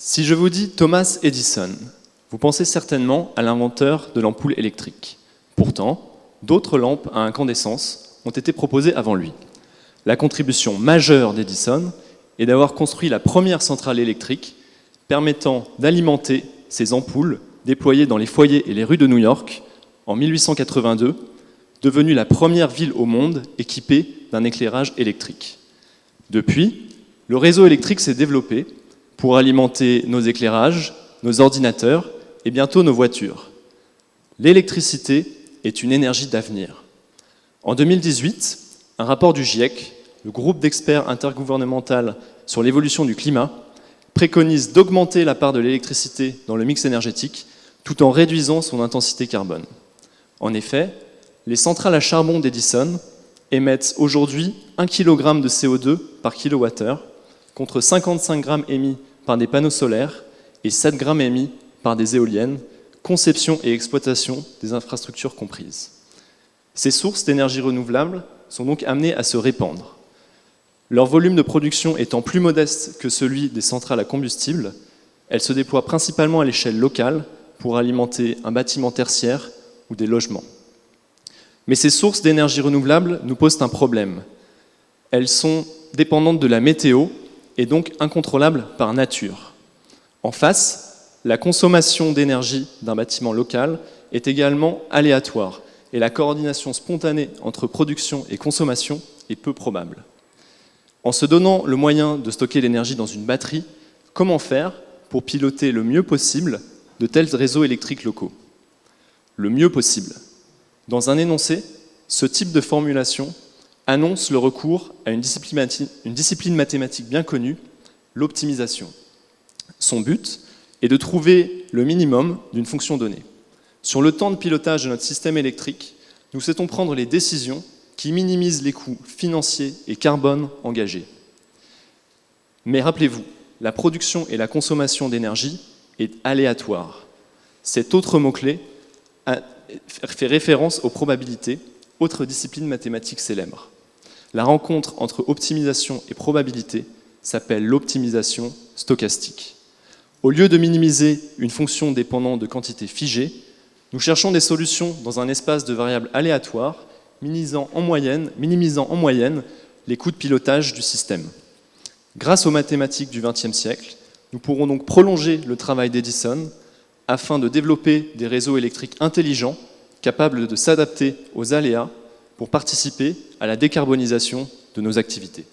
Si je vous dis Thomas Edison, vous pensez certainement à l'inventeur de l'ampoule électrique. Pourtant, d'autres lampes à incandescence ont été proposées avant lui. La contribution majeure d'Edison est d'avoir construit la première centrale électrique permettant d'alimenter ces ampoules déployées dans les foyers et les rues de New York en 1882, devenue la première ville au monde équipée d'un éclairage électrique. Depuis, le réseau électrique s'est développé pour alimenter nos éclairages, nos ordinateurs et bientôt nos voitures. L'électricité est une énergie d'avenir. En 2018, un rapport du GIEC, le groupe d'experts intergouvernemental sur l'évolution du climat, préconise d'augmenter la part de l'électricité dans le mix énergétique tout en réduisant son intensité carbone. En effet, les centrales à charbon d'Edison émettent aujourd'hui 1 kg de CO2 par kilowattheure contre 55 grammes émis par des panneaux solaires et 7 grammes émis par des éoliennes, conception et exploitation des infrastructures comprises. Ces sources d'énergie renouvelable sont donc amenées à se répandre. Leur volume de production étant plus modeste que celui des centrales à combustible, elles se déploient principalement à l'échelle locale pour alimenter un bâtiment tertiaire ou des logements. Mais ces sources d'énergie renouvelable nous posent un problème. Elles sont dépendantes de la météo et donc incontrôlables par nature. En face, la consommation d'énergie d'un bâtiment local est également aléatoire et la coordination spontanée entre production et consommation est peu probable. En se donnant le moyen de stocker l'énergie dans une batterie, comment faire pour piloter le mieux possible de tels réseaux électriques locaux? Le mieux possible. Dans un énoncé, ce type de formulation annonce le recours à une discipline mathématique bien connue, l'optimisation. Son but est de trouver le minimum d'une fonction donnée. Sur le temps de pilotage de notre système électrique, nous souhaitons prendre les décisions qui minimisent les coûts financiers et carbone engagés. Mais rappelez-vous, la production et la consommation d'énergie est aléatoire. Cet autre mot-clé fait référence aux probabilités, autre discipline mathématique célèbre. La rencontre entre optimisation et probabilité s'appelle l'optimisation stochastique. Au lieu de minimiser une fonction dépendant de quantités figées, nous cherchons des solutions dans un espace de variables aléatoires, minimisant en moyenne les coûts de pilotage du système. Grâce aux mathématiques du XXe siècle, nous pourrons donc prolonger le travail d'Edison afin de développer des réseaux électriques intelligents capables de s'adapter aux aléas pour participer à la décarbonisation de nos activités.